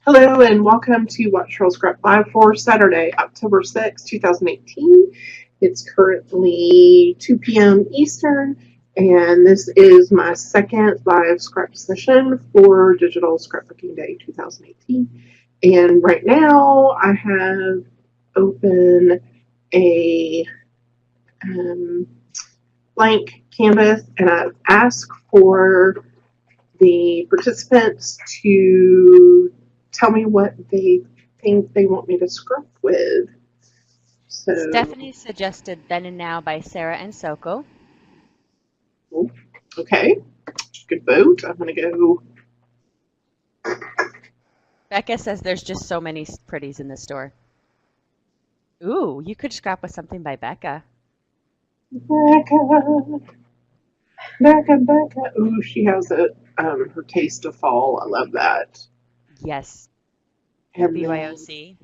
Hello and welcome to What Cheryl Scrap Live for Saturday, October 6, 2018. It's currently 2 p.m. Eastern, and this is my second live scrap session for Digital Scrapbooking Day 2018. And right now I have open a blank canvas, and I've asked for the participants to tell me what they think they want me to scrap with. So, Stephanie suggested Then and Now by Sarah and Soko. okay, good vote. I'm going to go. Becca says there's just so many pretties in the store. Ooh, you could scrap with something by Becca. Becca. Ooh, she has her Taste of Fall. I love that. Yes, her And then, BYOC.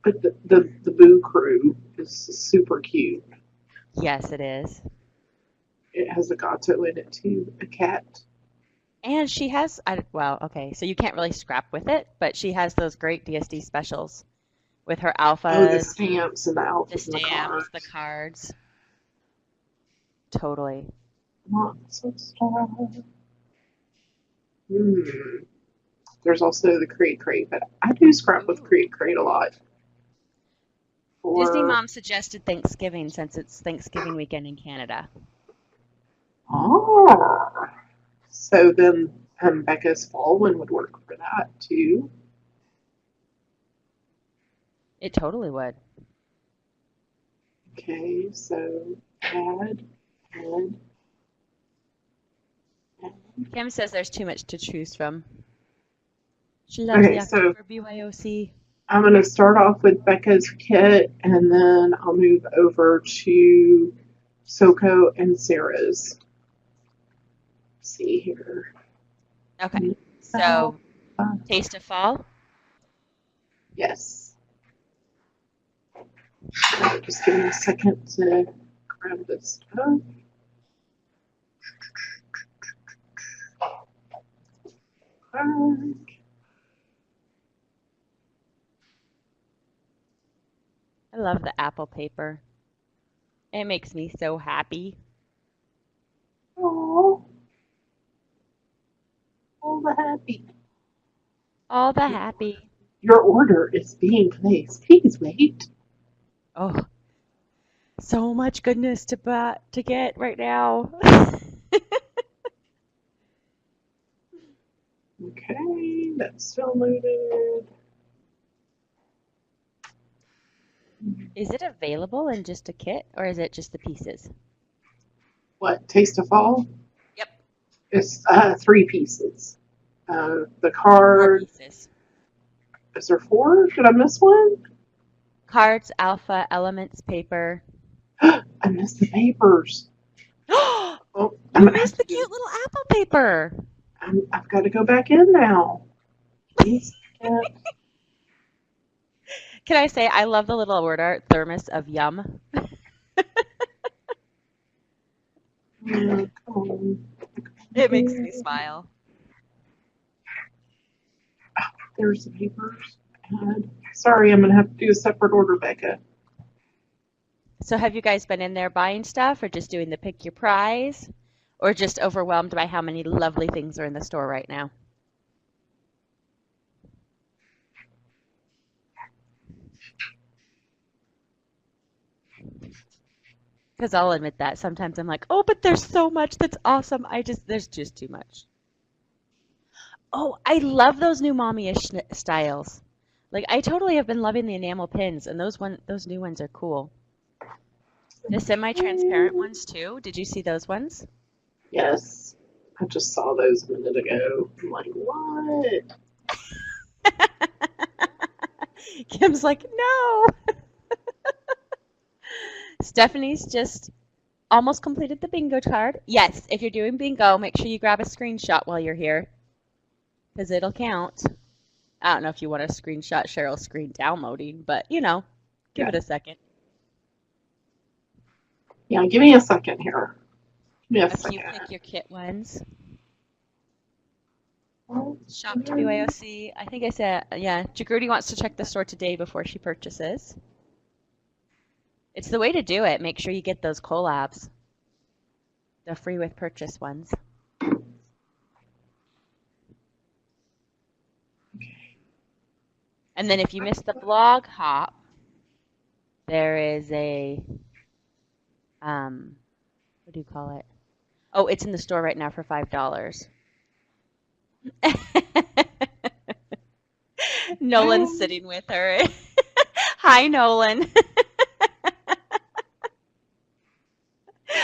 but the Boo Crew is super cute. Yes, it is. It has a gato in it too, a cat. And she has, well, okay, so you can't really scrap with it, but she has those great DSD specials with her Oh, the alphas, stamps and the the alphas and the stamps, the cards. cards. Totally. Lots of stuff. Hmm. There's also the Create Crate, but I do scrap with Ooh. Create Crate a lot. Disney For Mom suggested Thanksgiving since it's Thanksgiving weekend in Canada. oh, so then Becca's Fall one would work for that too. It totally would. Okay, so add, add, add. Kim says there's too much to choose from. She loves Okay, the so October BYOC. I'm going to start off with Becca's kit, and then I'll move over to Soko and Sarah's. Let's see here. Okay, so Taste of Fall. Yes. Just give me a second to grab this stuff. I love the apple paper. It makes me so happy. Oh, all the happy. All the happy. Your order is being placed. Please wait. Oh, so much goodness to get right now. Okay, that's still loaded. Is it available in just a kit or is it just the pieces? What, Taste of Fall? Yep. It's 3 pieces. The Four card, pieces. is there 4? Did I miss one? Cards, alpha, elements, paper. I missed the papers. You Oh, I'm gonna have missed to the do. cute little apple paper. I've got to go back in now. Please. Can I say I love the little word art thermos of yum? Come on. It makes me smile. There's the papers. Sorry, I'm gonna have to do a separate order, Becca. So have you guys been in there buying stuff or just doing the pick your prize or just overwhelmed by how many lovely things are in the store right now? Because I'll admit that sometimes I'm like, oh, but there's so much that's awesome. There's just too much. Oh, I love those new mommy-ish styles. Like I totally have been loving the enamel pins and those new ones are cool. The semi-transparent ones too. Did you see those ones? Yes, I just saw those a minute ago. I'm like, what? Kim's like, no. Stephanie's just almost completed the bingo card. Yes, if you're doing bingo, make sure you grab a screenshot while you're here because it'll count. I don't know if you want to screenshot Cheryl's screen downloading, but give Yeah, it a second. yeah. Give me a second here. Give me a A few second. pick your kit ones. Well, Shop WAOC. I think I said, yeah, Jagruti wants to check the store today before she purchases. It's the way to do it. Make sure you get those collabs, the free with purchase ones. And then if you missed the blog hop, there is a, what do you call it? Oh, it's in the store right now for $5. Nolan's sitting with her. Hi, Nolan.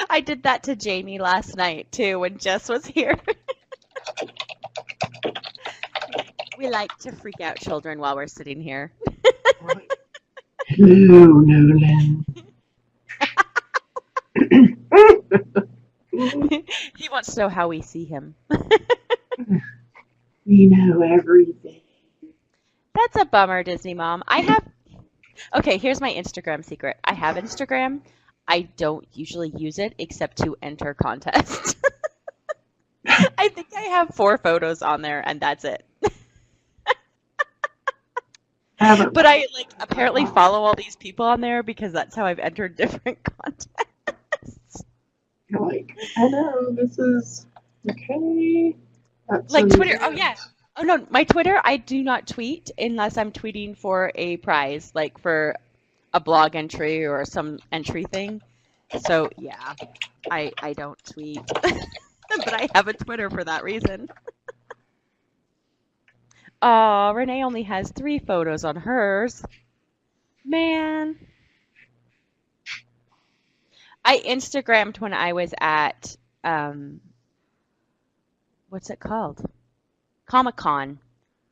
I did that to Jamie last night, too, when Jess was here. We like to freak out children while we're sitting here. Hello, Nolan. He wants to know how we see him. We know everything. That's a bummer, Disney Mom. Okay, here's my Instagram secret. I have Instagram. I don't usually use it except to enter contests. I think I have 4 photos on there, and that's it. But I apparently follow all these people on there because that's how I've entered different contests. You're like, I know, this is okay. That's like Twitter. Oh, yeah. Oh, no, my Twitter, I do not tweet unless I'm tweeting for a prize, like for a blog entry or some entry thing. So, yeah, I don't tweet. But I have a Twitter for that reason. Oh, Renee only has 3 photos on hers. Man. I Instagrammed when I was at, what's it called? Comic-Con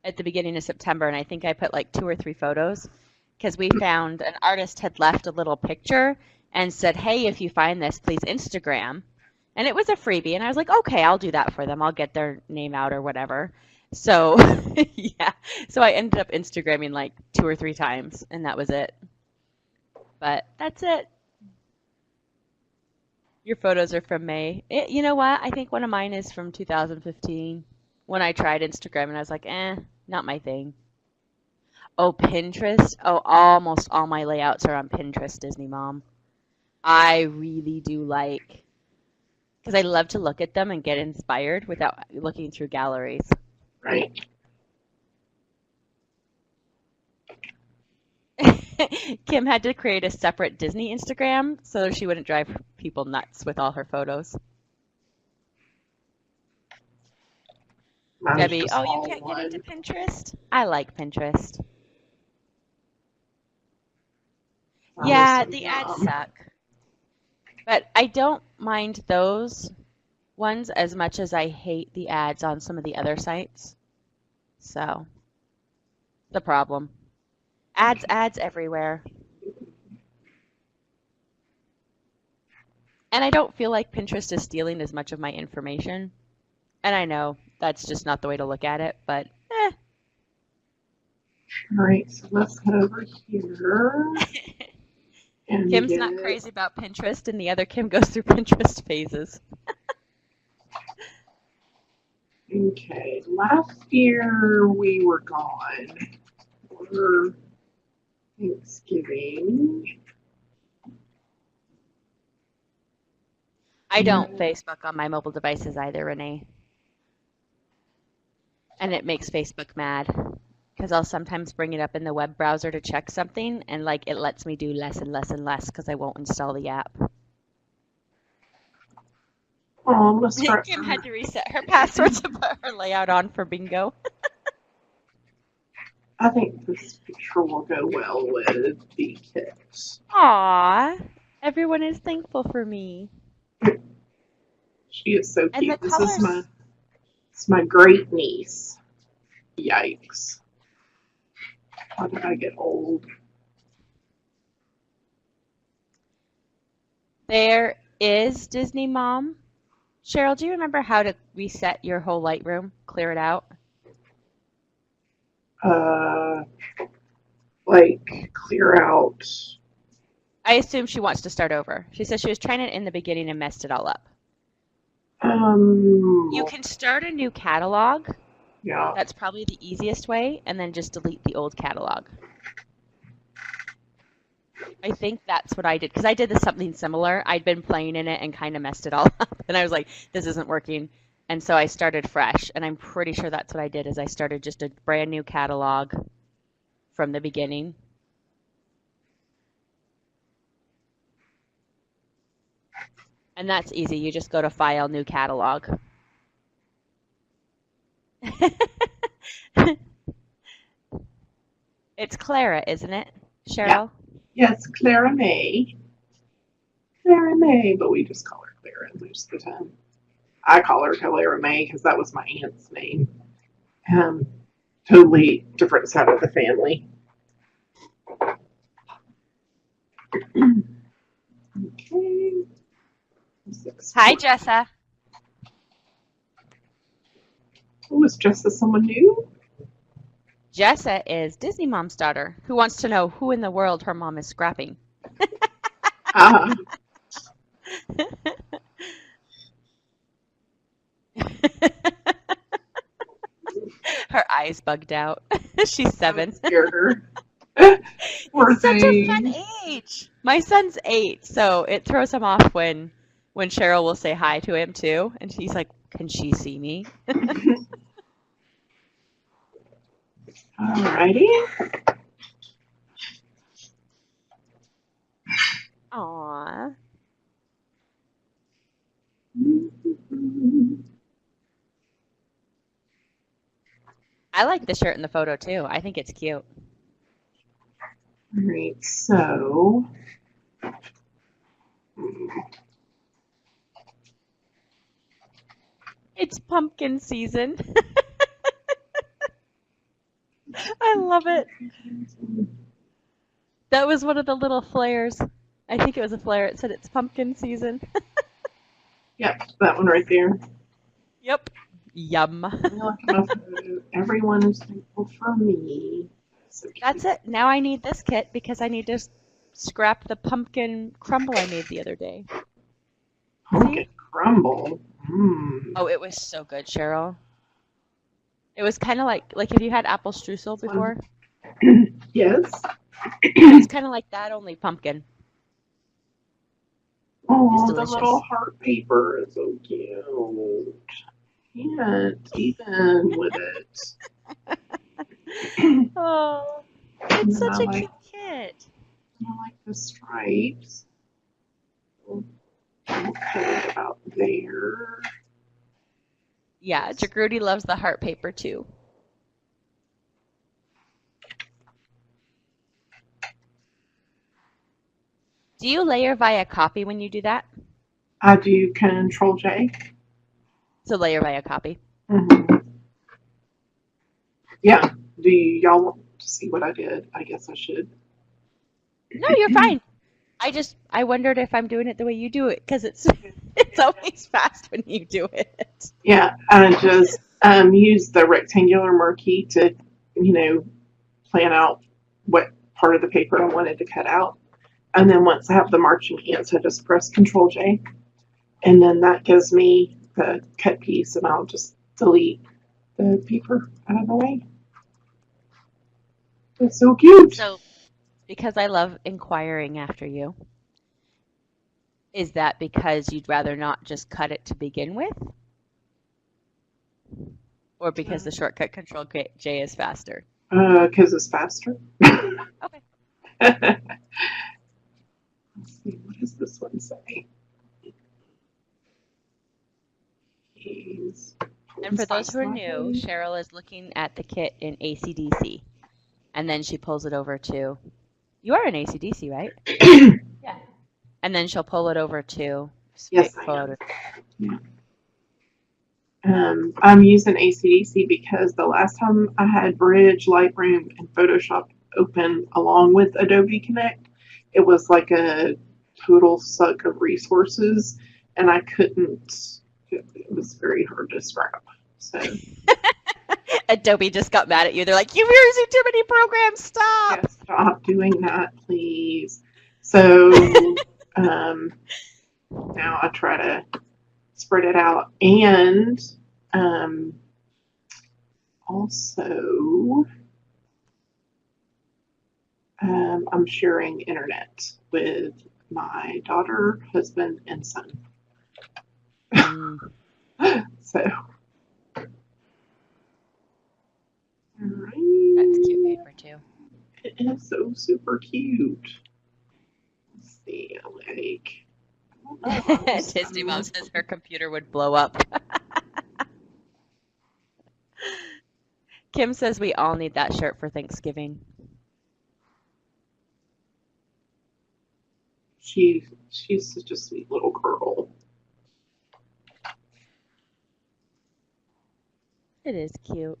at the beginning of September, and I think I put like 2 or 3 photos because we found an artist had left a little picture and said, hey, if you find this, please Instagram. And it was a freebie, and I was like, okay, I'll do that for them. I'll get their name out or whatever. So, yeah. So I ended up Instagramming like 2 or 3 times, and that was it. But that's it. Your photos are from May. You know what? I think one of mine is from 2015 when I tried Instagram, and I was like, not my thing. Oh, Pinterest. Oh, almost all my layouts are on Pinterest, Disney Mom. I really do like, because I love to look at them and get inspired without looking through galleries. Right. Kim had to create a separate Disney Instagram so she wouldn't drive people nuts with all her photos. Debbie, oh, you can't get into Pinterest? I like Pinterest. Yeah, the ads suck. But I don't mind those ones as much as I hate the ads on some of the other sites. So, the problem. Ads everywhere. And I don't feel like Pinterest is stealing as much of my information. And I know that's just not the way to look at it, but All right, so let's head over here. Kim's not crazy about Pinterest, and the other Kim goes through Pinterest phases. Okay, last year we were gone for Thanksgiving. I don't Facebook on my mobile devices either, Renee. And it makes Facebook mad because I'll sometimes bring it up in the web browser to check something, and like it lets me do less and less and less because I won't install the app. Oh, let's start. Kim had to reset her password to put her layout on for bingo. I think this picture will go well with the kids. Aw, everyone is thankful for me. She is so And cute. the This is colors. my great niece. Yikes. How did I get old? There is Disney Mom. Cheryl, do you remember how to reset your whole Lightroom? Clear it out? Like clear out. I assume she wants to start over. She says she was trying it in the beginning and messed it all up. You can start a new catalog, Yeah. That's probably the easiest way, and then just delete the old catalog. I think that's what I did, because I did something similar. I'd been playing in it and kind of messed it all up, and I was like, this isn't working. And so I started fresh, and I'm pretty sure that's what I did, is I started just a brand new catalog from the beginning. And that's easy. You just go to File, New Catalog. It's Clara, isn't it, Yeah. Cheryl? Yes, Clara May. Clara May, but we just call her Clara most of the time. I call her Clara May because that was my aunt's name. Um, totally different side of the family. Okay. Hi, Jessa. Who is Jessa someone new? Jessa is Disney Mom's daughter, who wants to know who in the world her mom is scrapping. Ah, Her eyes bugged out. She's 7. scared her. Poor It's such a fun thing. age. My son's 8, so it throws him off when Cheryl will say hi to him too, and she's like, "Can she see me?" Alrighty. Aww. I like the shirt in the photo too. I think it's cute. Alright, so It's pumpkin season. I love it. That was one of the little flares. I think it was a flare. It said it's pumpkin season. yep, that one right there. Yep. Yum. Everyone is thankful for me. So That's it. Now I need this kit because I need to scrap the pumpkin crumble I made the other day. pumpkin crumble. Oh, it was so good, Cheryl. It was kind of like have you had apple streusel before? Yes. It's kind of like that, only pumpkin. Oh, the delicious. little heart paper is so cute. Can't even with it. Oh, And it's then such I a cute kit. like the stripes. I'll put it about there. Yeah, Jagruti loves the heart paper too. Do you layer via copy when you do that? I do Control J. So layer via copy. Mm-hmm. Yeah. Do y'all want to see what I did? I guess I should. No, you're fine. I wondered if I'm doing it the way you do it, because it's always fast when you do it. Yeah, I just used the rectangular marquee to, plan out what part of the paper I wanted to cut out. And then once I have the marching ants, I just press Control J. And then that gives me the cut piece, and I'll just delete the paper out of the way. It's so cute. So, because I love inquiring after you, is that because you'd rather not just cut it to begin with? Or because the shortcut Control J is faster? Because it's faster. Okay. Let's see, what does this one say? And for those who are new, Cheryl is looking at the kit in AC/DC. And then she pulls it over to, you are in AC/DC, right? Yeah. And then she'll pull it over to Yes, I am. Yeah. I'm using AC/DC because the last time I had Bridge, Lightroom, and Photoshop open along with Adobe Connect, it was like a total suck of resources, and I couldn't. It was very hard to scrap. So Adobe just got mad at you. They're like, "You're using too many programs. Stop!" yeah, stop doing that, please. So now I try to spread it out, and also, I'm sharing internet with my daughter, husband, and son. Mm, So, all that's cute right. paper too. It is so super cute. Let's see, like, I don't know. Disney Mom says her computer would blow up. Kim says we all need that shirt for Thanksgiving. She's such a sweet little girl. It is cute.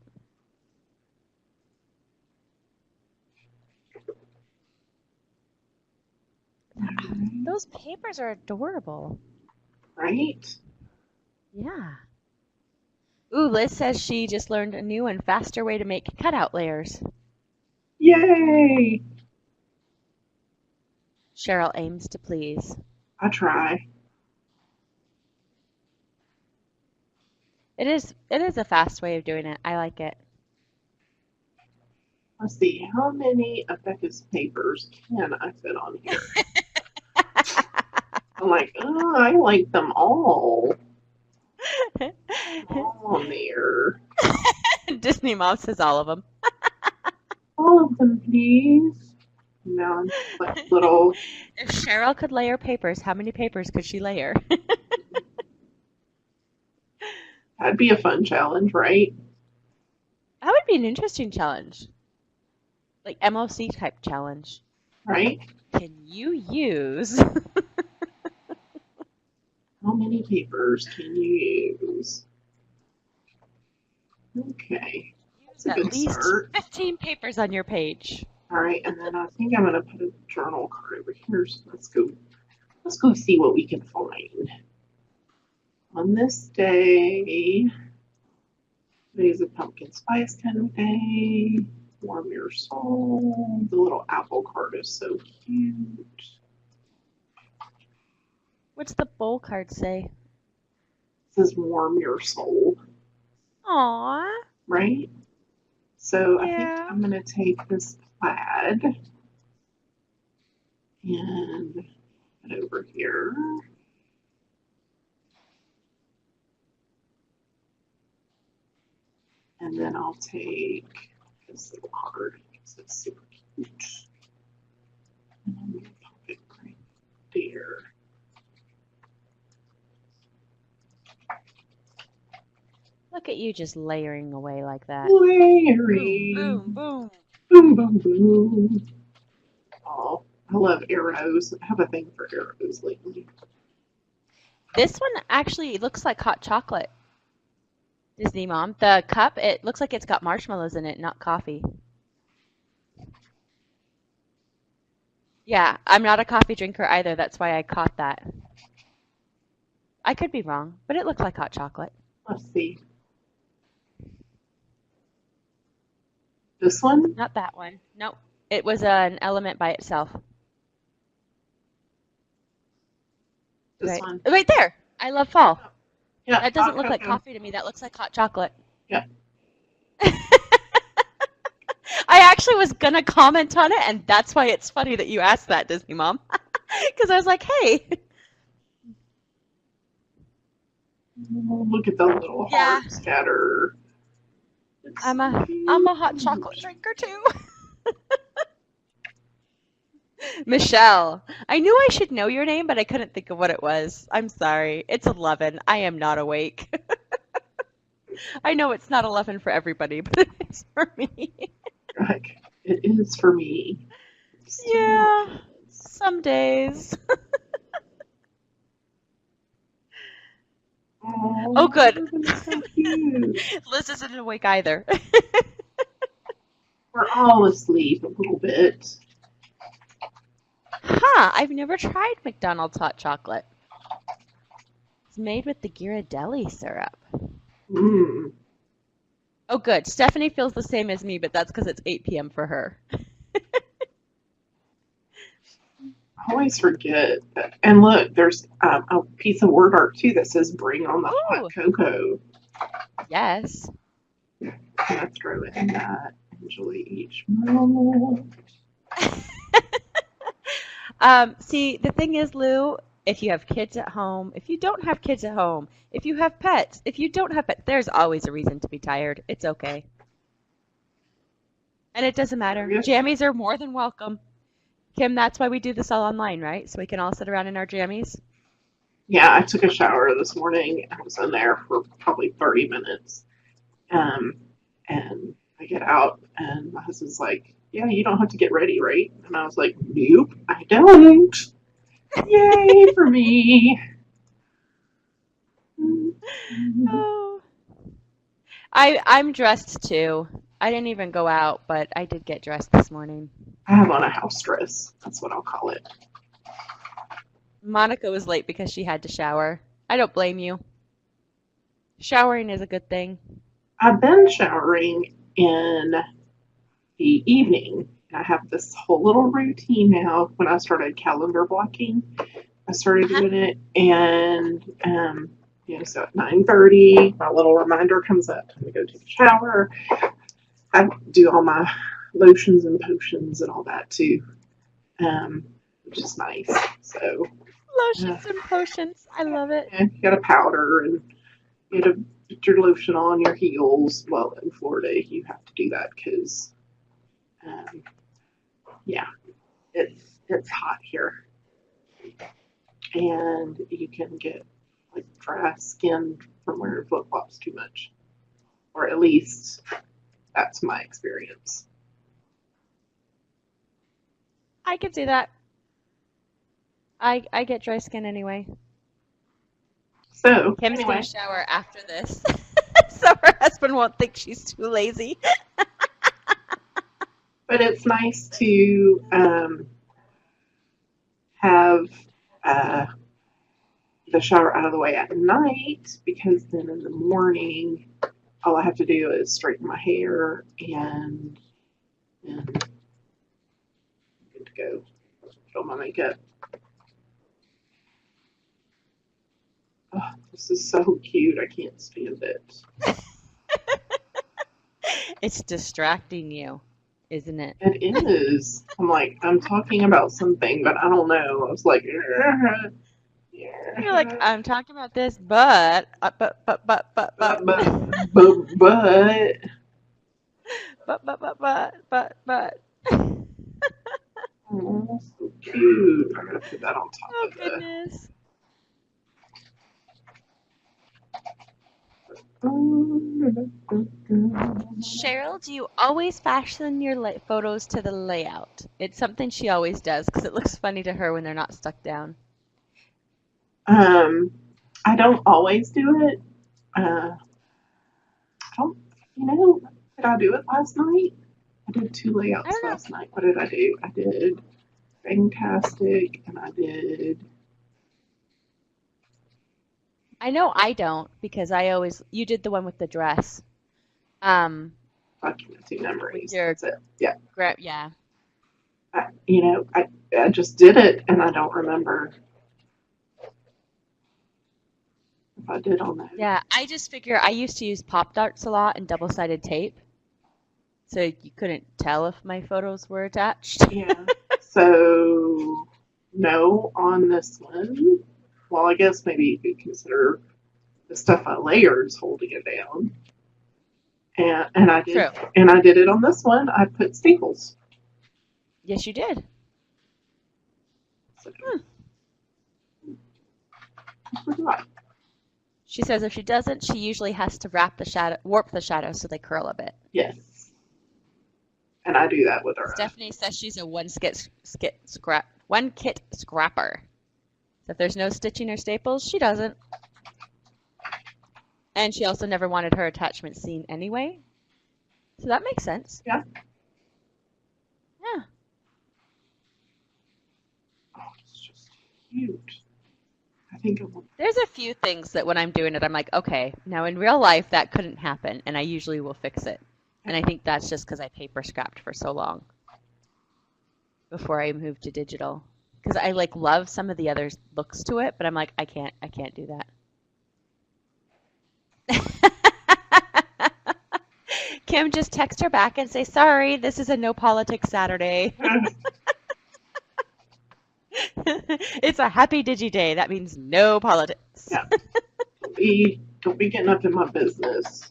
Those papers are adorable. Right? Yeah. Ooh, Liz says she just learned a new and faster way to make cutout layers. Yay! Cheryl aims to please. I try. It is a fast way of doing it. I like it. Let's see, how many of Becca's papers can I fit on here? I'm like, oh, I like them all. All on there. Disney Mom says all of them. All of them, please. Now I'm like little. If Cheryl could layer papers, how many papers could she layer? That'd be a fun challenge, right? That would be an interesting challenge. Like MOC type challenge. Right? Can you use How many papers can you use? Okay. That's a at good least start. 15 papers on your page? All right, and then I think I'm gonna put a journal card over here. So let's go see what we can find. On this day, today's a pumpkin spice kind of day. Warm your soul. The little apple card is so cute. What's the bowl card say? It says warm your soul, Aww. right? So I think Yeah. I'm gonna take this plaid and put it over here. And then I'll take this little card because it's super cute. And I'm gonna pop it right there. Look at you just layering away like that. Layering. Boom, boom, Boom, boom, boom. Oh, I love arrows. I have a thing for arrows lately. This one actually looks like hot chocolate. Disney Mom. The cup, it looks like it's got marshmallows in it, not coffee. Yeah, I'm not a coffee drinker either. That's why I caught that. I could be wrong, but it looked like hot chocolate. Let's see. This one? Not that one. Nope. It was an element by itself. This Right. one? Right there. I love fall. Yeah. That doesn't look like cocoa. coffee to me. That looks like hot chocolate. Yeah. I actually was gonna comment on it, and that's why it's funny that you asked that, Disney Mom. Because I was like, hey. Oh, look at the little Yeah. heart scatter. It's I'm so a hot cute. chocolate drinker too. Michelle. I knew I should know your name, but I couldn't think of what it was. I'm sorry. It's 11. I am not awake. I know it's not 11 for everybody, but it's for me. Like, it is for me. So Yeah. Some days. Oh, good. That's so cute. Liz isn't awake either. We're all asleep a little bit. Huh, I've never tried McDonald's hot chocolate. It's made with the Ghirardelli syrup. Mm. Oh, good. Stephanie feels the same as me, but that's because it's 8 p.m. for her. I always forget. And look, there's a piece of word art too that says "Bring on the Ooh. hot cocoa." Yes. Let's throw in that. Enjoy each moment. See, the thing is, Lou, if you have kids at home, if you don't have kids at home, if you have pets, if you don't have pets, there's always a reason to be tired. It's okay. And it doesn't matter. Jammies are more than welcome. Kim, that's why we do this all online, right? So we can all sit around in our jammies. Yeah, I took a shower this morning. I was in there for probably 30 minutes. Um, and I get out, and my husband's like, "Yeah, you don't have to get ready, right?" And I was like, "Nope, I don't." Yay for me. Oh. I'm dressed too. I didn't even go out, but I did get dressed this morning. I have on a house dress. That's what I'll call it. Monica was late because she had to shower. I don't blame you. Showering is a good thing. I've been showering in the evening. I have this whole little routine now. When I started calendar blocking, I started doing it, and so at 9:30, my little reminder comes up. I'm gonna go take a shower. I do all my lotions and potions and all that too, which is nice. So Lotions and potions. I love it. you got a powder, and you got to put your lotion on your heels. Well, in Florida, you have to do that because, yeah, it's hot here, and you can get like dry skin from wearing flip flops too much, or at least that's my experience. I can see that. I get dry skin anyway. So Kim's anyway, gonna shower after this, so her husband won't think she's too lazy. but it's nice to have the shower out of the way at night, because then in the morning, all I have to do is straighten my hair and good to go. Put on my makeup. Oh, this is so cute. I can't stand it. It's distracting you, isn't it? It is. I'm like, I'm talking about something, but I don't know. I was like, You're like, I'm talking about this, but. Oh, so cute. I'm gonna put that on top Oh, of goodness. Cheryl, do you always fashion your photos to the layout? It's something she always does because it looks funny to her when they're not stuck down. I don't always do it. I don't, did I do it last night? I did 2 layouts last night. What did I do? I did Fantastic, and I did. I know I don't because you did the one with the dress. Documenting memories. That's it. Yeah. Yeah. I just did it, and I don't remember if I did on that. Yeah, I just figure I used to use Pop Darts a lot and double-sided tape, so you couldn't tell if my photos were attached. Yeah. So, no on this one. Well, I guess maybe you could consider the stuff I layers holding it down. And I did. True. And I did it on this one. I put staples. Yes, you did. So, She says if she doesn't, she usually has to warp the shadow so they curl a bit. Yes. And I do that with her. Stephanie says she's a one kit scrapper. So if there's no stitching or staples, she doesn't. And she also never wanted her attachment seen anyway. So that makes sense. Yeah. Yeah. Oh, it's just cute. I think there's a few things that when I'm doing it, I'm like, okay, now in real life that couldn't happen, and I usually will fix it. And I think that's just because I paper scrapped for so long before I moved to digital. Because I love some of the other looks to it, but I'm like, I can't do that. Kim, just text her back and say, sorry, this is a no politics Saturday. It's a happy Digi Day. That means no politics. Yeah. Don't be getting up in my business.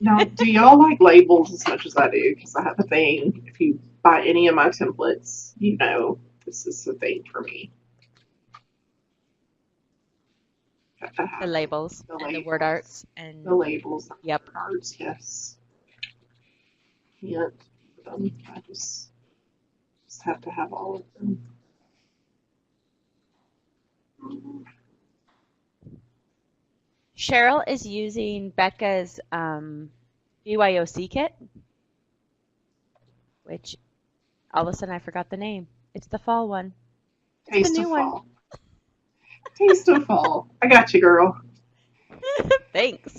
Now, do y'all like labels as much as I do? Because I have a thing. If you buy any of my templates, you know this is a thing for me. The labels and the word arts and the labels. Yep. Word arts, yes. Can't. I just have to have all of them. Cheryl is using Becca's BYOC kit, which all of a sudden I forgot the name. It's the fall one. It's Taste the of new fall. Taste of fall. I got you, girl. Thanks.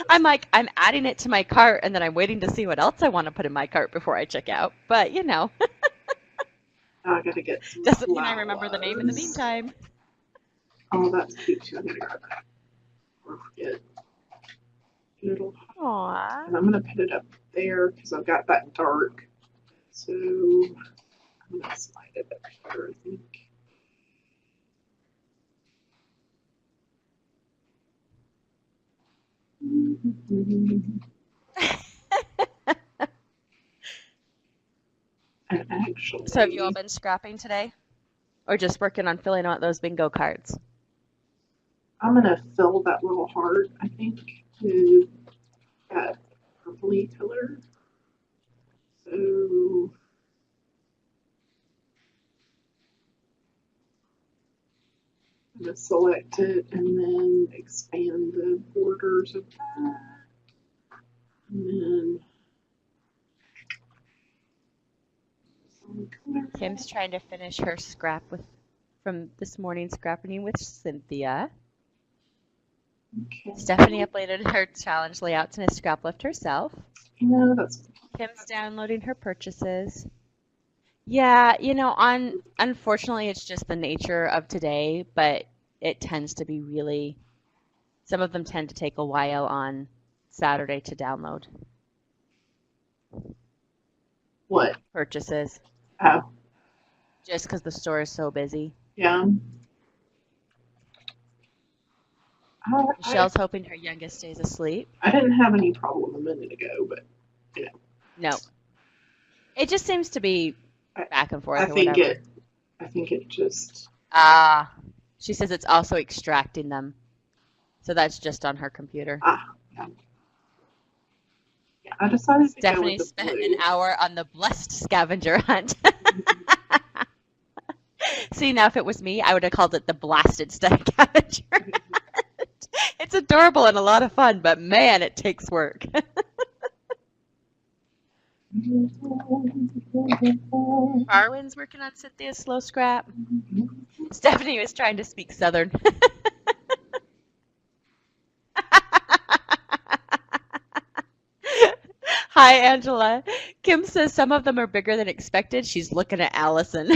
I'm adding it to my cart, and then I'm waiting to see what else I want to put in my cart before I check out. But, you know. I gotta get some Doesn't mean I remember the name in the meantime. Oh, that's cute too. I'm gonna grab that. Or forget. Little. Aww. And I'm gonna put it up there because I've got that dark. So I'm gonna slide it up here, I think. And actually, So have you all been scrapping today? Or just working on filling out those bingo cards? I'm gonna fill that little heart, I think, with that purpley color. So I'm gonna select it and then expand the borders of that. And then some color. Kim's trying to finish her scrap from this morning's scrapping with Cynthia. Okay. Stephanie uploaded her challenge layouts in a scrap lift herself. That's Kim's downloading her purchases. Yeah, unfortunately, it's just the nature of today, but it tends to be some of them tend to take a while on Saturday to download. What? Purchases. Oh. Just because the store is so busy. Yeah. Michelle's hoping her youngest stays asleep. I didn't have any problem a minute ago, but No. It just seems to be back and forth I or think whatever. I think it just. She says it's also extracting them. So that's just on her computer. Yeah. I decided to Stephanie go with the spent blue. an hour on the blessed scavenger hunt. See, now if it was me, I would have called it the blasted scavenger hunt. It's adorable and a lot of fun, but man, it takes work. Arwen's working on Cynthia's slow scrap. Stephanie was trying to speak Southern. Hi, Angela. Kim says some of them are bigger than expected. She's looking at Allison.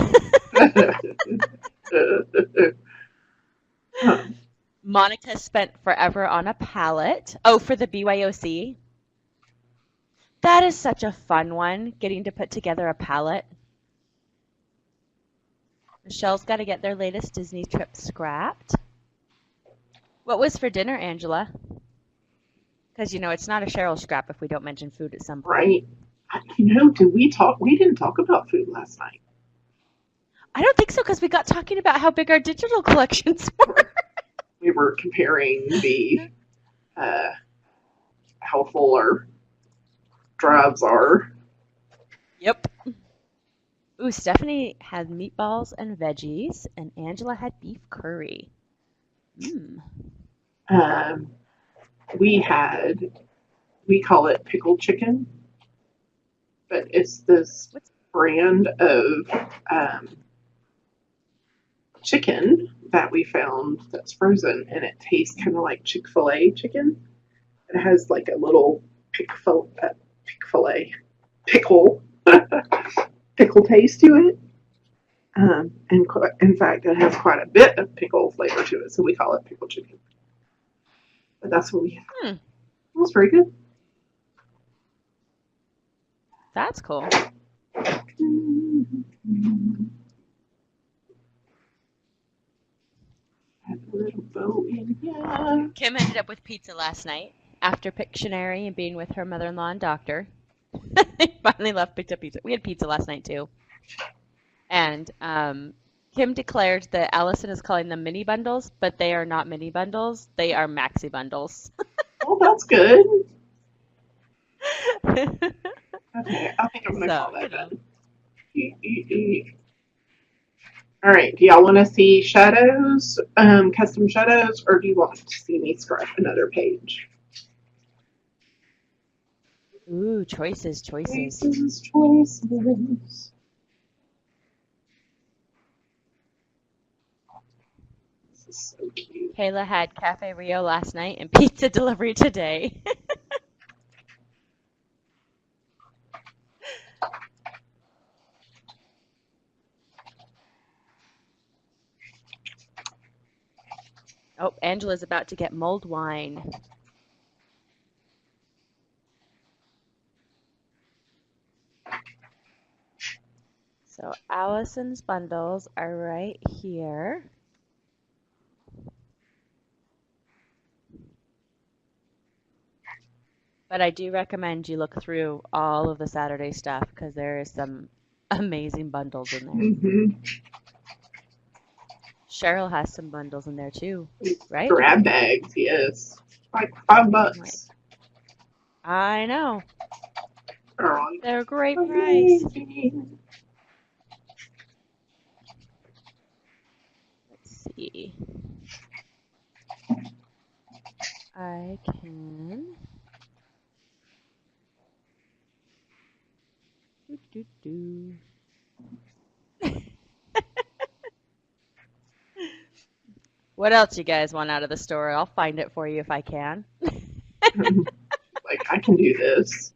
Monica spent forever on a palette. Oh, for the BYOC? That is such a fun one, getting to put together a palette. Michelle's got to get their latest Disney trip scrapped. What was for dinner, Angela? Because, it's not a Cheryl scrap if we don't mention food at some point. Right. Did we talk? We didn't talk about food last night. I don't think so, because we got talking about how big our digital collections were. We were comparing the how full our drives are. Yep. Ooh, Stephanie had meatballs and veggies, and Angela had beef curry. We call it pickled chicken, but it's this brand of chicken that we found that's frozen, and it tastes kind of like Chick-fil-A chicken. It has like a little pickle taste to it. And in fact, it has quite a bit of pickle flavor to it, so we call it pickled chicken. But that's what we have. That's very good. That's cool. Add a little bow in here. Kim ended up with pizza last night after Pictionary and being with her mother-in-law and doctor. Finally left, picked up pizza. We had pizza last night too. And Kim declared that Allison is calling them mini bundles, but they are not mini bundles. They are maxi bundles. Oh, that's good. Okay, I think I'm going to So, call that done. All right, do y'all want to see shadows, custom shadows, or do you want to see me scrap another page? Ooh, choices. Choices. This is so cute. Kayla had Cafe Rio last night and pizza delivery today. Oh, Angela's about to get mulled wine. So Allison's bundles are right here. But I do recommend you look through all of the Saturday stuff because there is some amazing bundles in there. Mm-hmm. Cheryl has some bundles in there too, right? Grab bags, yes. Like $5. Right. I know. Girl, They're a great price. Let's see. I can. What else you guys want out of the store? I'll find it for you if I can. Like, I can do this.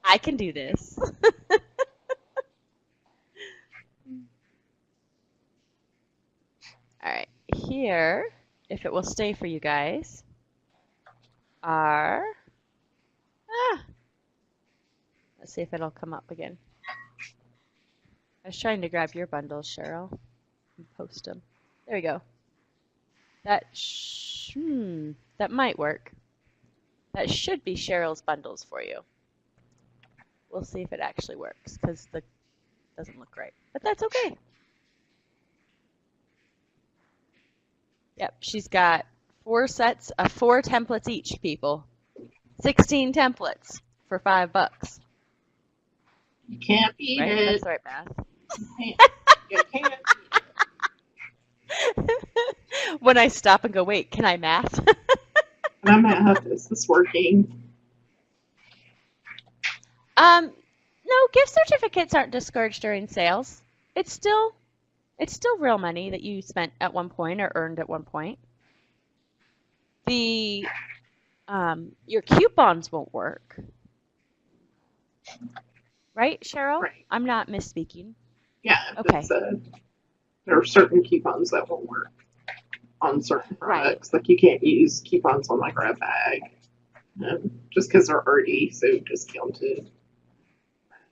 I can do this. All right, here, if it will stay for you guys, are, let's see if it'll come up again. I was trying to grab your bundles, Cheryl, and post them. There we go. That might work. That should be Cheryl's bundles for you. We'll see if it actually works, because the doesn't look right, but that's okay. Yep, she's got 4 sets of 4 templates each, people. 16 templates for $5. You can't beat Right? it. That's the right math. You can't. When I stop and go, wait, can I math? And I'm at, is this working? No, gift certificates aren't discouraged during sales. It's still real money that you spent at one point or earned at one point. The your coupons won't work. Right, Cheryl? Right. I'm not misspeaking. Yeah. Okay. There are certain coupons that won't work on certain products. Right. Like, you can't use coupons on my grab bag just because they're already so discounted.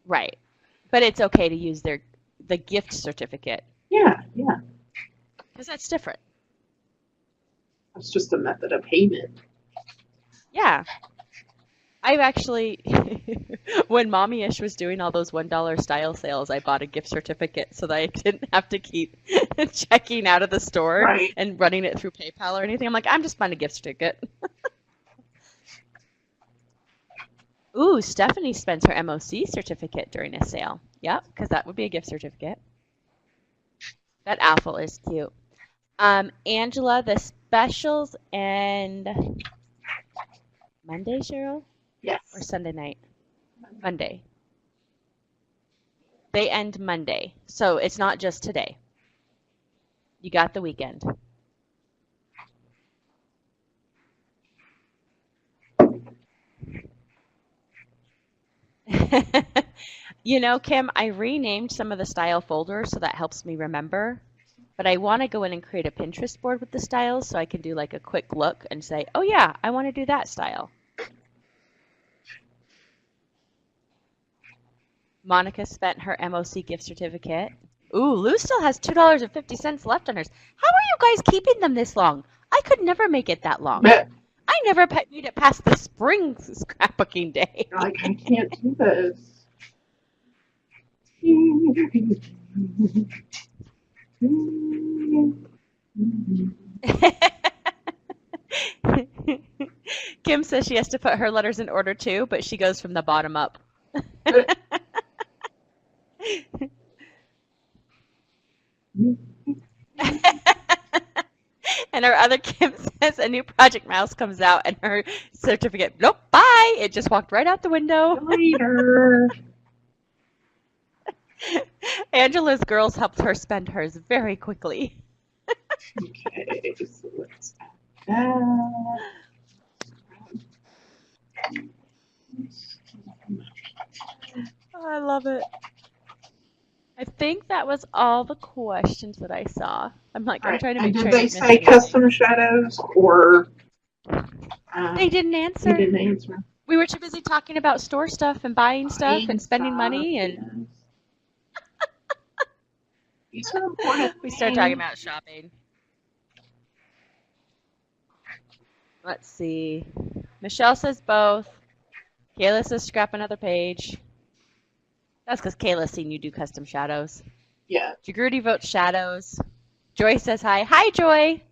Right. But it's okay to use the gift certificate. Yeah. Because that's different. It's just a method of payment. Yeah. I've actually, when Mommy-ish was doing all those $1 style sales, I bought a gift certificate so that I didn't have to keep checking out of the store and running it through PayPal or anything. I'm like, I'm just buying a gift certificate. Ooh, Stephanie spends her MOC certificate during a sale. Yep, because that would be a gift certificate. That apple is cute. Angela, the specials end Monday, Cheryl? Yes. Or Sunday night? Monday. They end Monday, so it's not just today. You got the weekend. You know, Kim, I renamed some of the style folders, so that helps me remember. But I want to go in and create a Pinterest board with the styles so I can do like a quick look and say, oh yeah, I want to do that style. Monica spent her MOC gift certificate. Ooh, Lou still has $2.50 left on hers. How are you guys keeping them this long? I could never make it that long. But I never made it past the spring scrapbooking day. like, I can't do this. Kim says she has to put her letters in order too, but she goes from the bottom up. And our other Kim says a new Project Mouse comes out and her certificate, nope, bye. It just walked right out the window. Later. Angela's girls helped her spend hers very quickly. Okay, so let's add that. Oh, I love it. I think that was all the questions that I saw. I'm trying to make and sure did I they didn't miss say anything. custom shadows or They didn't answer. they didn't answer. We were too busy talking about store stuff and buying stuff and spending money, and These are important. we started talking about shopping. Let's see. Michelle says both. Kayla says scrap another page. That's because Kayla's seen you do custom shadows. Yeah. Jagruti votes shadows. Joy says hi. Hi, Joy.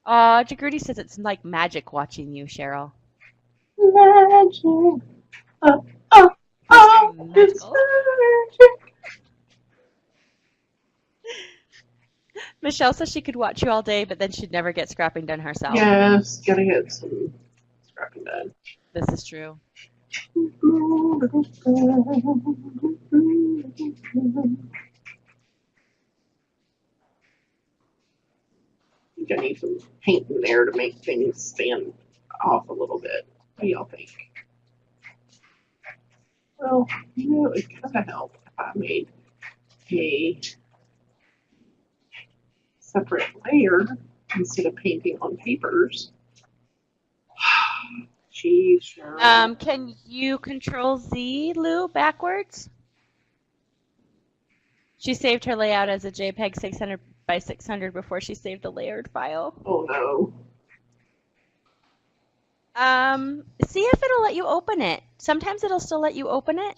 Aw, Jagruti says it's like magic watching you, Cheryl. Magic. Oh, it's Magical. magic. Michelle says she could watch you all day, but then she'd never get scrapping done herself. Yes, gotta get some scrapping done. This is true. I think I need some paint in there to make things stand off a little bit. What do y'all think? Well, it would kind of help if I made a separate layer instead of painting on papers. Geez, Cheryl. Can you Control Z, Lou, backwards? She saved her layout as a JPEG 600 by 600 before she saved the layered file. Oh no. See if it'll let you open it. Sometimes it'll still let you open it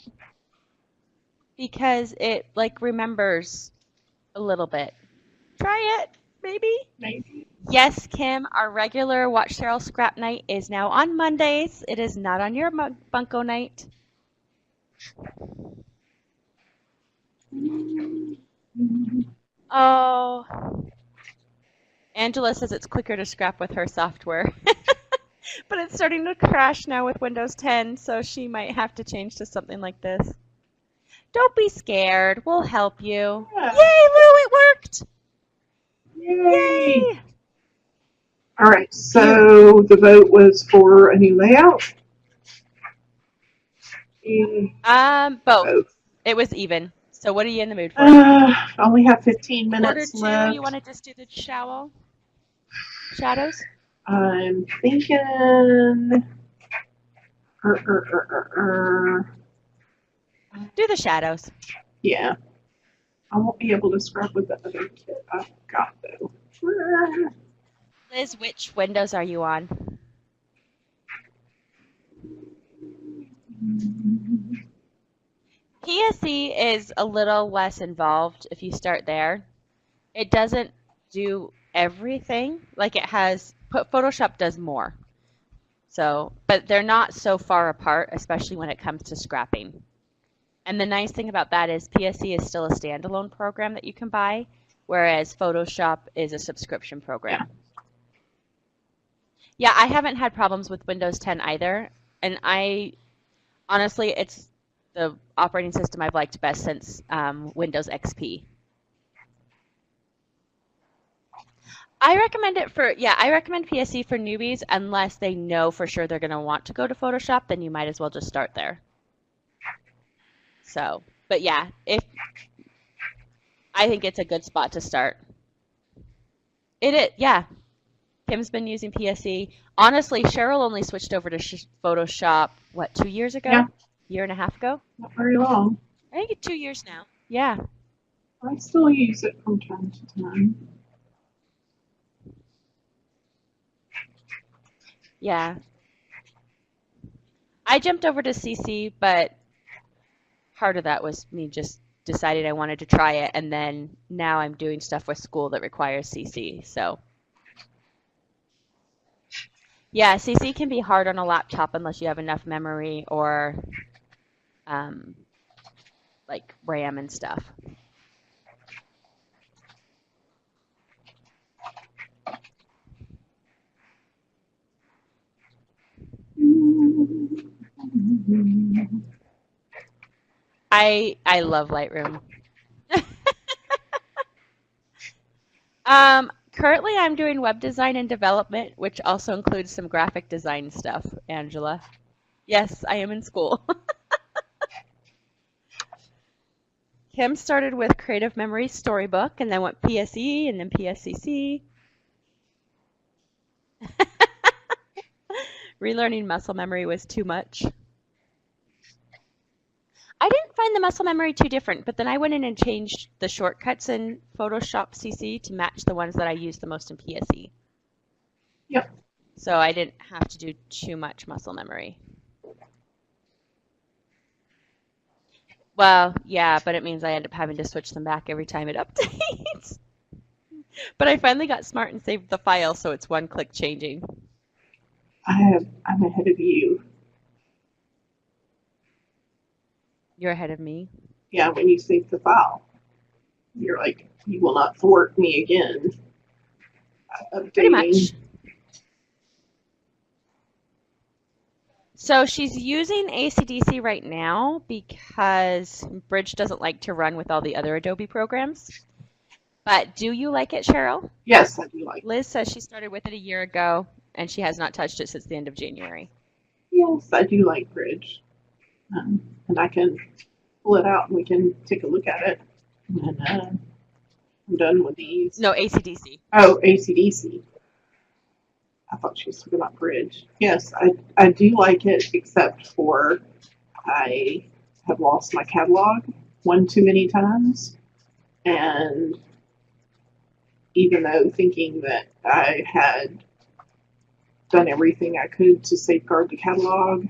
because it remembers a little bit. Try it, maybe. Maybe. Yes, Kim, our regular Watch Cheryl Scrap Night is now on Mondays. It is not on your Bunko night. Oh. Angela says it's quicker to scrap with her software. But it's starting to crash now with Windows 10, so she might have to change to something like this. Don't be scared. We'll help you. Yeah. Yay, Lou, it worked! Yay! Yay! All right, so the vote was for a new layout. Both. Both. It was even. So what are you in the mood for? I only have 15 Quarter minutes two, left. you want to just do the shadows? I'm thinking. Do the shadows. Yeah. I won't be able to scrub with the other kit I've got though. Liz, which windows are you on? PSE is a little less involved if you start there. It doesn't do everything. Like it has, Photoshop does more. So, but they're not so far apart, especially when it comes to scrapping. And the nice thing about that is PSE is still a standalone program that you can buy, whereas Photoshop is a subscription program. Yeah, I haven't had problems with Windows 10 either. And honestly, it's the operating system I've liked best since Windows XP. I recommend PSE for newbies unless they know for sure they're going to want to go to Photoshop, then you might as well just start there. So, but yeah, I think it's a good spot to start. Yeah. Kim's been using PSE. Honestly, Cheryl only switched over to Photoshop, 2 years ago? Yeah. year and a half ago. Not very long. I think it's 2 years now. Yeah. I still use it from time to time. Yeah. I jumped over to CC, but part of that was me just decided I wanted to try it, and then now I'm doing stuff with school that requires CC. So, yeah, CC can be hard on a laptop unless you have enough memory or um, like RAM and stuff. I love Lightroom. Currently I'm doing web design and development, which also includes some graphic design stuff, Angela. Yes, I am in school. Kim started with Creative Memory Storybook and then went PSE and then PSCC. Relearning muscle memory was too much. I didn't find the muscle memory too different, but then I went in and changed the shortcuts in Photoshop CC to match the ones that I use the most in PSE. Yep. So I didn't have to do too much muscle memory. Well, yeah, but it means I end up having to switch them back every time it updates. But I finally got smart and saved the file, so it's one click changing. I'm ahead of you. You're ahead of me. Yeah, when you save the file, you're like, you will not thwart me again. Updating. Pretty much. So she's using ACDC right now because Bridge doesn't like to run with all the other Adobe programs. But do you like it, Cheryl? Yes, I do like it. Liz says she started with it a year ago and she has not touched it since the end of January. Yes, I do like Bridge. And I can pull it out and we can take a look at it. And I'm done with these. No, ACDC. Oh, ACDC. I thought she was talking about Bridge. Yes, I do like it, except for I have lost my catalog one too many times. And even though thinking that I had done everything I could to safeguard the catalog,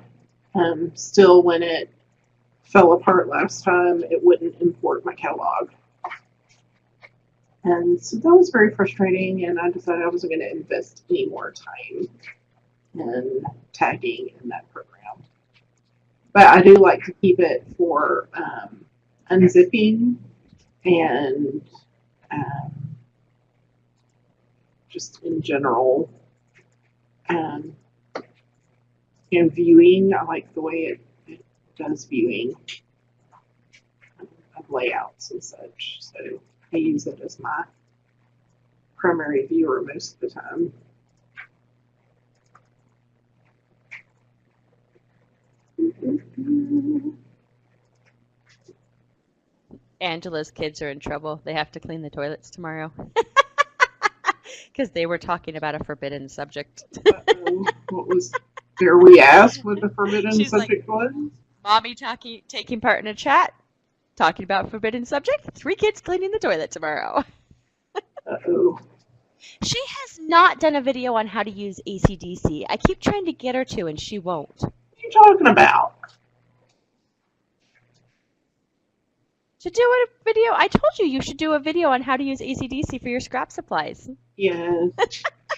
still when it fell apart last time, it wouldn't import my catalog. And so that was very frustrating, and I decided I wasn't going to invest any more time in tagging in that program. But I do like to keep it for unzipping and just in general, viewing. I like the way it does viewing of layouts and such. So I use it as my primary viewer most of the time. Angela's kids are in trouble. They have to clean the toilets tomorrow. Because they were talking about a forbidden subject. What was there? We asked what the forbidden She's subject was. Mommy taking part in a chat, talking about forbidden subject. 3 kids cleaning the toilet tomorrow. Uh-oh. She has not done a video on how to use ACDC. I keep trying to get her to, and she won't. What are you talking about? To do a video, I told you should do a video on how to use ACDC for your scrap supplies. Yeah,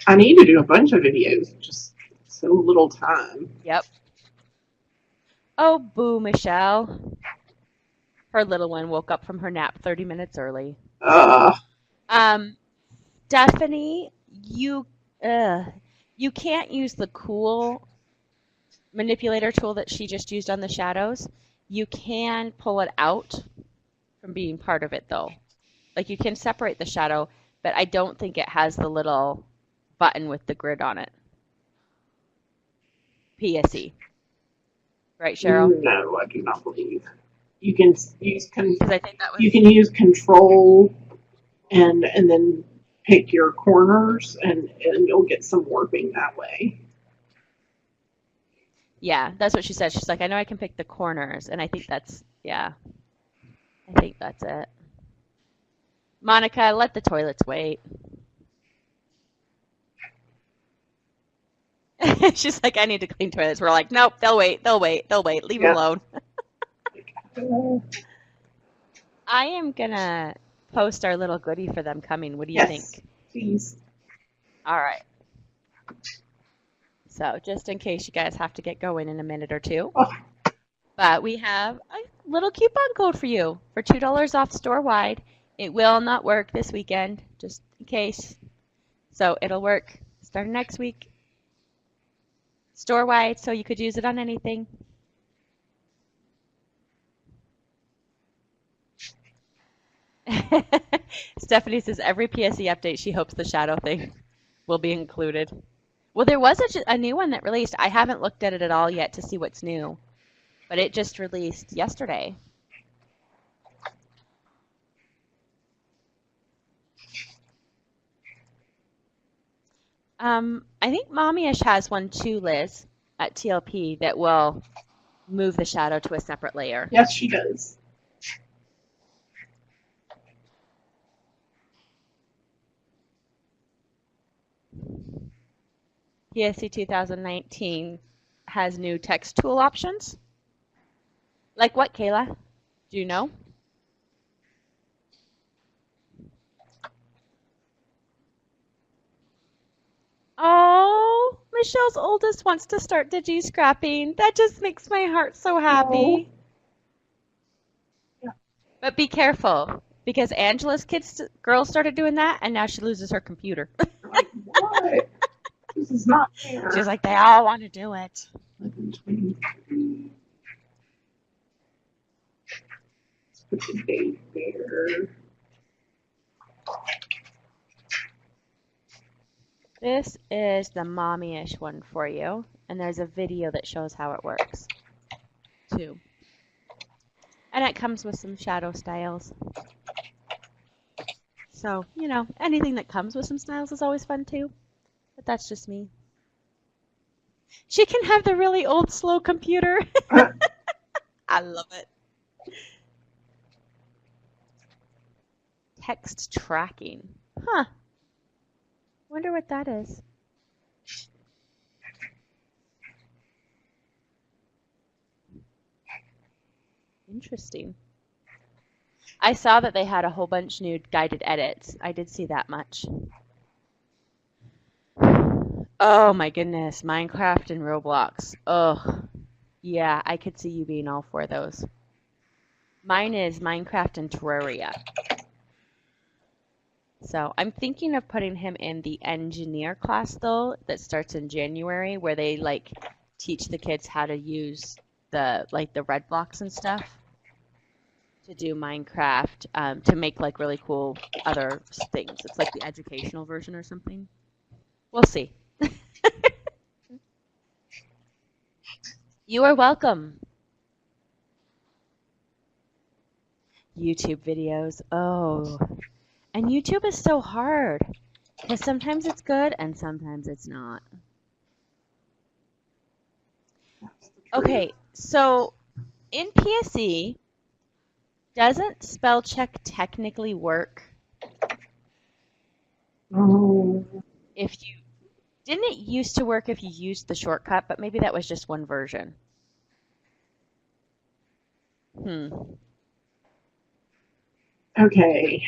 I need to do a bunch of videos. Just so little time. Yep. Oh, boo, Michelle. Her little one woke up from her nap 30 minutes early. Stephanie, you can't use the cool manipulator tool that she just used on the shadows. You can pull it out from being part of it, though. Like, you can separate the shadow, but I don't think it has the little button with the grid on it. PSE. Right, Cheryl? No, I do not believe. You can use I think that was... you can use control and then pick your corners and you'll get some warping that way. Yeah, that's what she said. She's like, I know I can pick the corners, and I think that's, yeah, I think that's it. Monica, let the toilets wait. She's like, I need to clean toilets. We're like, nope, they'll wait, they'll wait, they'll wait. Leave them Yeah. alone. I am gonna post our little goodie for them coming. What do you Yes, think? please. All right. So just in case you guys have to get going in a minute or two, Oh, but we have a little coupon code for you for $2 off store-wide. It will not work this weekend, just in case. So it'll work starting next week, store-wide, so you could use it on anything. Stephanie says every PSE update, she hopes the shadow thing will be included. Well, there was a new one that released. I haven't looked at it at all yet to see what's new, but it just released yesterday. I think Mommyish has one too, Liz, at TLP that will move the shadow to a separate layer. yes, she does. PSC 2019 has new text tool options. Like what, Kayla? Do you know? Oh, Michelle's oldest wants to start digi-scrapping. That just makes my heart so Oh, happy. yeah. But be careful, because Angela's girl started doing that, and now she loses her computer. You're like, what? This is not fair. She's like, they all want to do it. 11:23. Let's put the date there. This is the Mommyish one for you, and there's a video that shows how it works, too. And it comes with some shadow styles. So, you know, anything that comes with some styles is always fun, too. But that's just me. She can have the really old, slow computer. I love it. Text tracking. Huh. Wonder what that is. Interesting. I saw that they had a whole bunch new guided edits. I did see that much. Oh my goodness, Minecraft and Roblox. Ugh. Yeah, I could see you being all for those. Mine is Minecraft and Terraria. So I'm thinking of putting him in the engineer class though, that starts in January, where they like teach the kids how to use the red blocks and stuff to do Minecraft, to make like really cool other things. It's like the educational version or something. We'll see. You are welcome. YouTube videos. Oh. And YouTube is so hard because sometimes it's good and sometimes it's not. Okay, so in PSE, doesn't spell check technically work Oh, if you didn't it used to work if you used the shortcut, but maybe that was just one version. okay.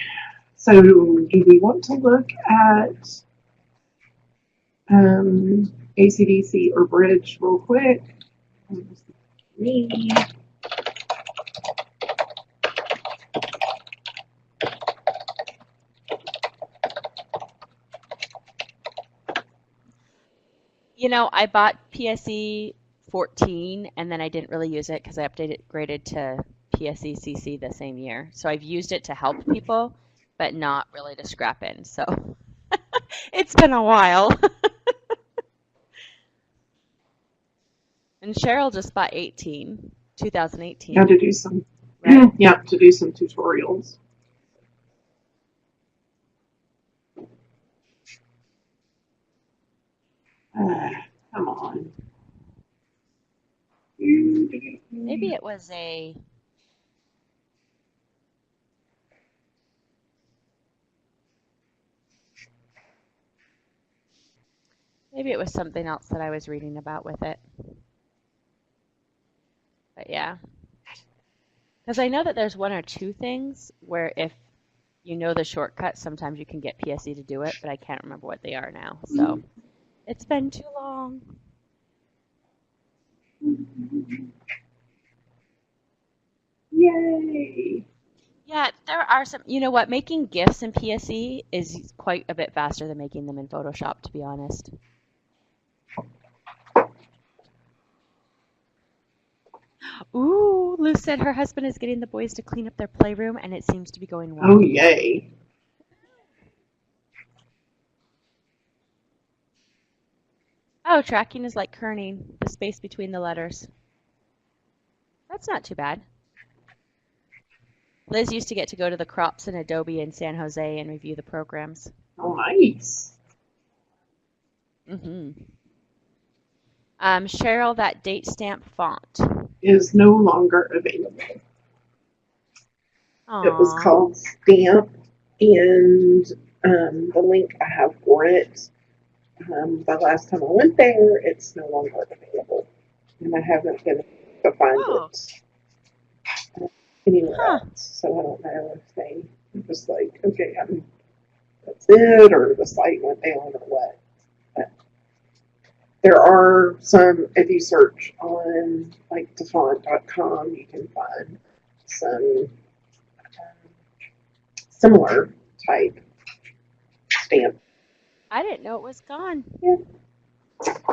So, do we want to look at ACDC or Bridge real quick? Me. You know, I bought PSE 14 and then I didn't really use it because I graded to PSE CC the same year. So I've used it to help people, but not really to scrap in. So it's been a while. And Cheryl just bought 2018. Yeah, to do some. Right? Yeah, to do some tutorials. Come on. Maybe it was a. Maybe it was something else that I was reading about with it. But yeah. Because I know that there's one or two things where if you know the shortcut, sometimes you can get PSE to do it, but I can't remember what they are now. So it's been too long. Yay! Yeah, there are some. You know what? Making GIFs in PSE is quite a bit faster than making them in Photoshop, to be honest. Ooh, Lou said her husband is getting the boys to clean up their playroom, and it seems to be going well. Oh, yay. Oh, tracking is like kerning, the space between the letters. That's not too bad. Liz used to get to go to the crops in Adobe in San Jose and review the programs. Oh, nice. Cheryl, that date stamp font. Is no longer available. Aww. It was called Stamp, and the link I have for it, the last time I went there, it's no longer available. And I haven't been able to find it anywhere else. So I don't know if they just like, okay, that's it, or the site went down, or what. But there are some, if you search on like defont.com, you can find some similar type stamp. I didn't know it was gone. Yeah.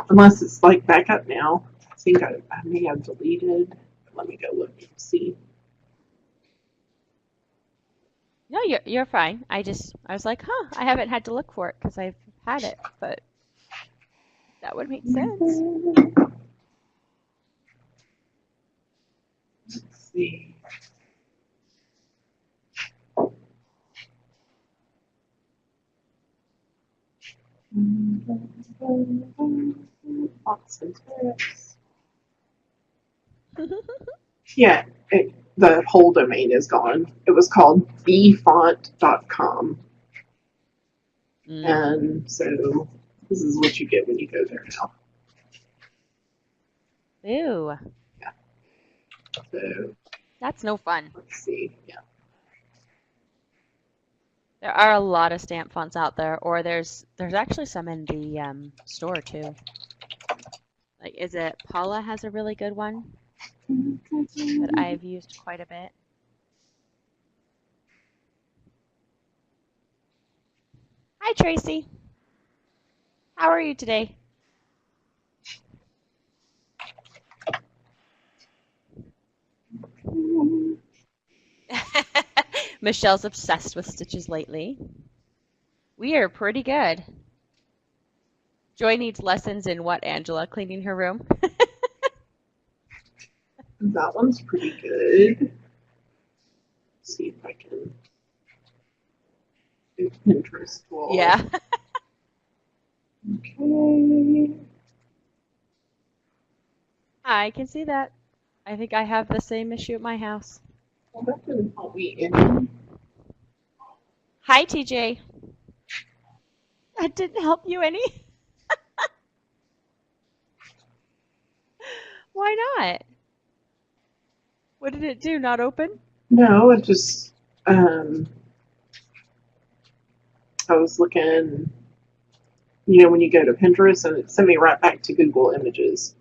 Unless it's like back up now. I think I may have deleted. Let me go look and see. No, you're fine. I was like, I haven't had to look for it because I've had it, but that would make sense. Let's see. Yeah, the whole domain is gone. It was called bfont.com. And so this is what you get when you go there now. Ew. Yeah. So that's no fun. Let's see. Yeah. There are a lot of stamp fonts out there, or there's actually some in the store too. Like, is it Paula has a really good one that I've used quite a bit. Hi, Tracy. How are you today? Michelle's obsessed with stitches lately. We are pretty good. Joy needs lessons in what, Angela? Cleaning her room? That one's pretty good. Let's see if I can do Pinterest wall. Yeah. Okay. I can see that. I think I have the same issue at my house. Well, that didn't help me any. Hi, TJ. That didn't help you any? Why not? What did it do? Not open? No, it just, I was looking, when you go to Pinterest, and it sent me right back to Google Images.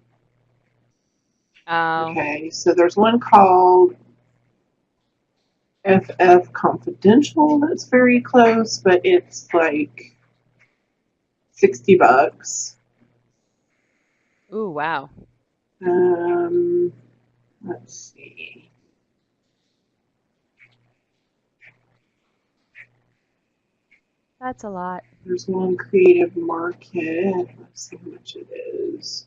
Oh. Okay, so there's one called FF Confidential that's very close, but it's like $60. Ooh, wow. Let's see. That's a lot. There's one Creative Market. Let's see how much it is.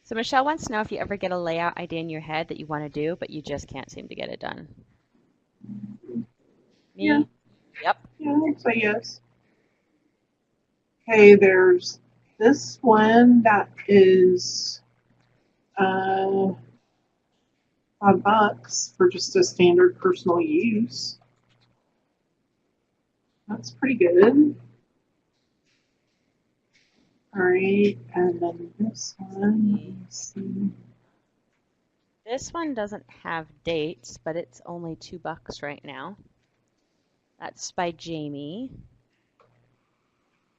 So Michelle wants to know if you ever get a layout idea in your head that you want to do, but you just can't seem to get it done. Me? Yeah. Yep. Yeah, I'd say yes. Okay, there's this one that is uh, $5 for just a standard personal use. That's pretty good. All right, and then this one, let me see. This one doesn't have dates, but it's only $2 right now. That's by Jamie.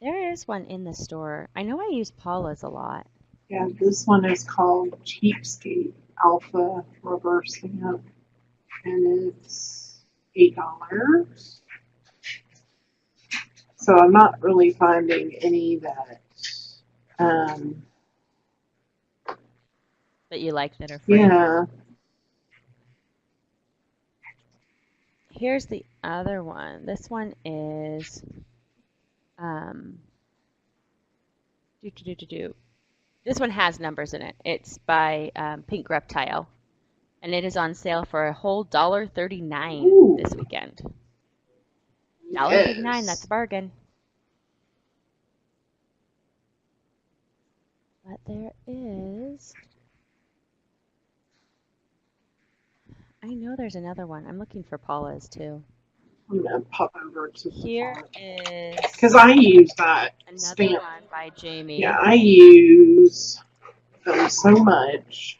There is one in the store. I know I use Paula's a lot. Yeah, this one is called Cheapskate Alpha Rubber Stamp, and it's $8. So I'm not really finding any that, That you like that are free. yeah. Here's the other one. This one is This one has numbers in it. It's by Pink Reptile, and it is on sale for a whole $1.39 Ooh. this weekend. $1.39, Yes. that's a bargain. But there is, I know there's another one. I'm looking for Paula's too. I'm gonna pop over to Here is because I use that another stamp. one by Jamie. Yeah, I use them so much.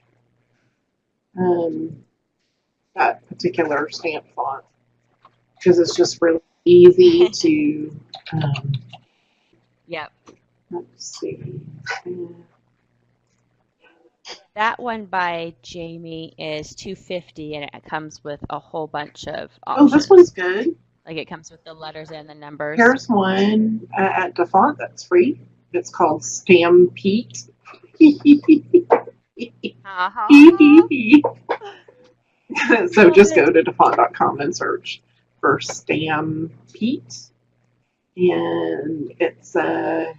That particular stamp font because it's just really easy to. Yep. Let's see. That one by Jamie is $2.50, and it comes with a whole bunch of options. Oh, this one's good. Like it comes with the letters and the numbers. Here's one at DeFont that's free. It's called Stampede. So just go to DeFont.com and search for Stampede, and it's a.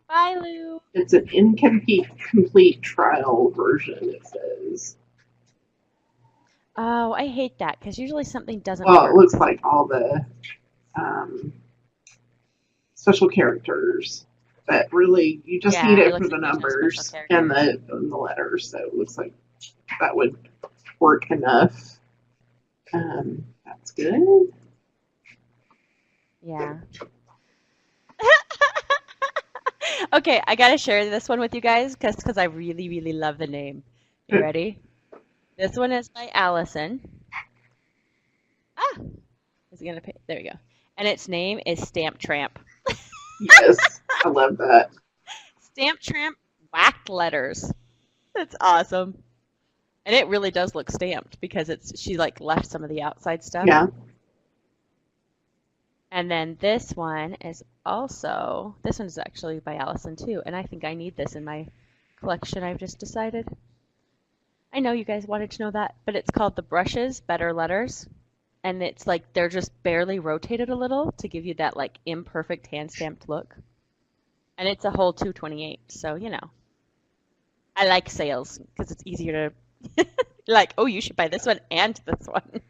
Bye, Lou. It's an incomplete trial version, it says. Oh, I hate that because usually something doesn't Well, work. it looks like all the special characters, but really you just need it for the numbers and the letters. So it looks like that would work enough. That's good. Yeah. Okay, I gotta share this one with you guys because I really, really love the name. You ready? This one is by Allison. Is it gonna pay? There we go. And its name is Stamp Tramp. Yes, I love that. Stamp Tramp whacked letters. That's awesome. And it really does look stamped because she like left some of the outside stuff. Yeah. And then this one is actually by Allison too, and I think I need this in my collection, I've just decided. I know you guys wanted to know that, but it's called The Brushes Better Letters, and it's like they're just barely rotated a little to give you that like imperfect hand-stamped look. And it's a whole $2.28, so you know. I like sales because it's easier to like, oh, you should buy this one and this one.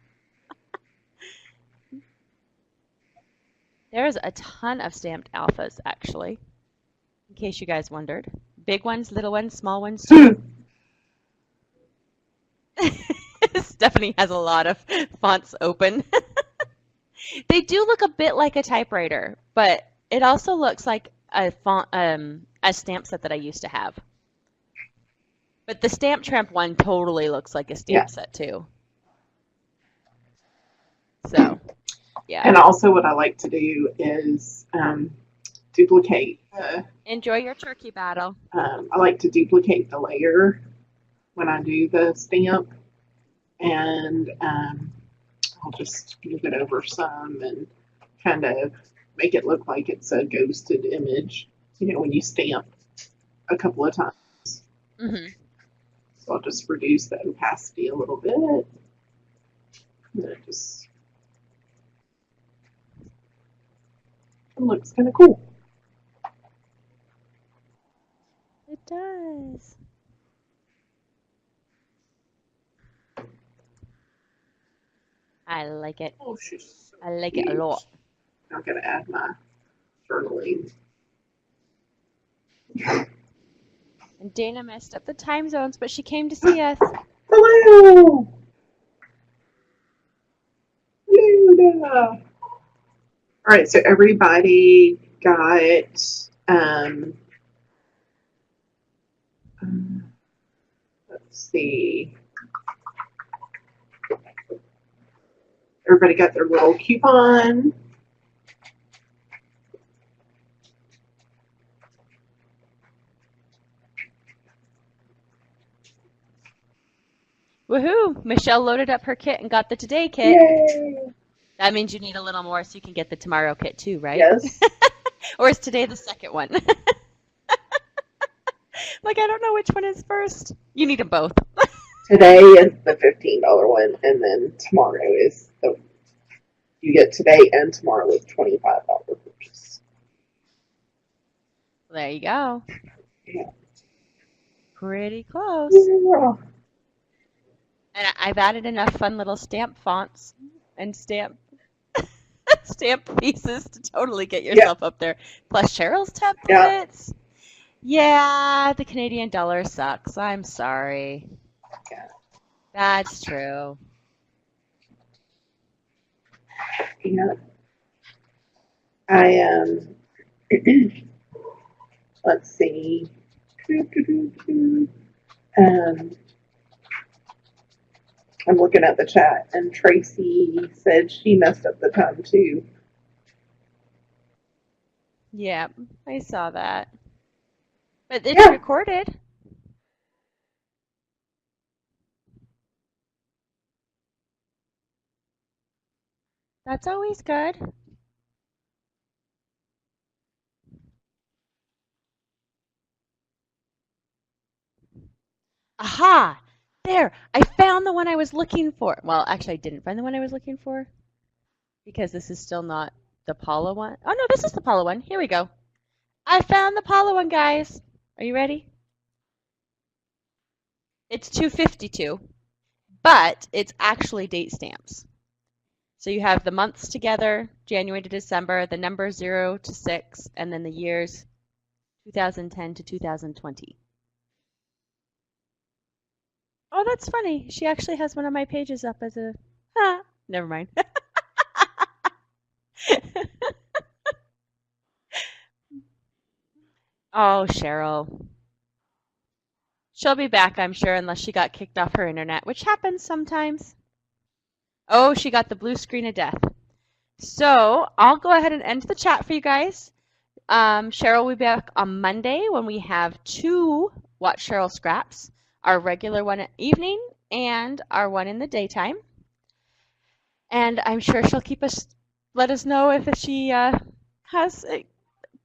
There's a ton of stamped alphas, actually, in case you guys wondered. Big ones, little ones, small ones, too. Stephanie has a lot of fonts open. They do look a bit like a typewriter, but it also looks like a font, a stamp set that I used to have. But the Stamp Tramp one totally looks like a stamp set, too. So... yeah. And also what I like to do is duplicate. Enjoy your turkey battle. I like to duplicate the layer when I do the stamp. And I'll just move it over some and kind of make it look like it's a ghosted image, you know, when you stamp a couple of times. Mm-hmm. So I'll just reduce the opacity a little bit. And then it just... it looks kind of cool. It does. I like it. Oh, she's so I like cute. it a lot. I'm going to add my journaling. And Dana messed up the time zones, but she came to see us. Hello. Hello. All right, so everybody got let's see. Everybody got their little coupon. Woohoo! Michelle loaded up her kit and got the Today kit. Yay! That means you need a little more so you can get the Tomorrow kit too, right? Yes. Or is Today the second one? Like, I don't know which one is first. You need them both. Today is the $15 one, and then tomorrow is the you get today and tomorrow with $25 purchase. There you go. Yeah. Pretty close. Yeah. And I've added enough fun little stamp fonts and stamp pieces to totally get yourself up there. Plus Cheryl's templates. Yeah, the Canadian dollar sucks. I'm sorry. Yeah. That's true. Yeah. I let's see. I'm looking at the chat, and Tracy said she messed up the time too. Yeah, I saw that. But it's recorded. That's always good. Aha! There! I found the one I was looking for. Well, actually, I didn't find the one I was looking for because this is still not the Paula one. Oh, no, this is the Paula one. Here we go. I found the Paula one, guys. Are you ready? It's 252, but it's actually date stamps. So you have the months together, January to December, the number 0 to 6, and then the years 2010 to 2020. Oh, that's funny. She actually has one of my pages up as a... never mind. Oh, Cheryl. She'll be back, I'm sure, unless she got kicked off her internet, which happens sometimes. Oh, she got the blue screen of death. So I'll go ahead and end the chat for you guys. Cheryl will be back on Monday when we have 2 Watch Cheryl Scraps, our regular one at evening and our one in the daytime. And I'm sure she'll let us know if she has it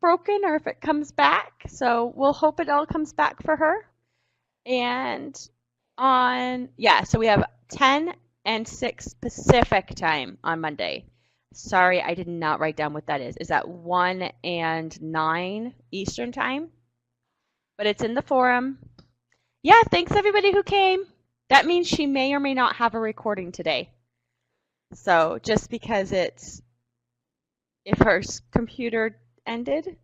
broken or if it comes back. So we'll hope it all comes back for her. And so we have 10 and 6 Pacific time on Monday. Sorry, I did not write down what that is. Is that 1 and 9 Eastern time? But it's in the forum. Yeah, thanks everybody who came. That means she may or may not have a recording today. So just because if her computer ended,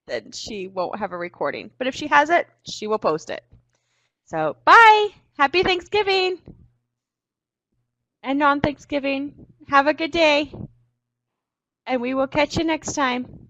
then she won't have a recording. But if she has it, she will post it. So bye. Happy Thanksgiving. And non-Thanksgiving. Have a good day. And we will catch you next time.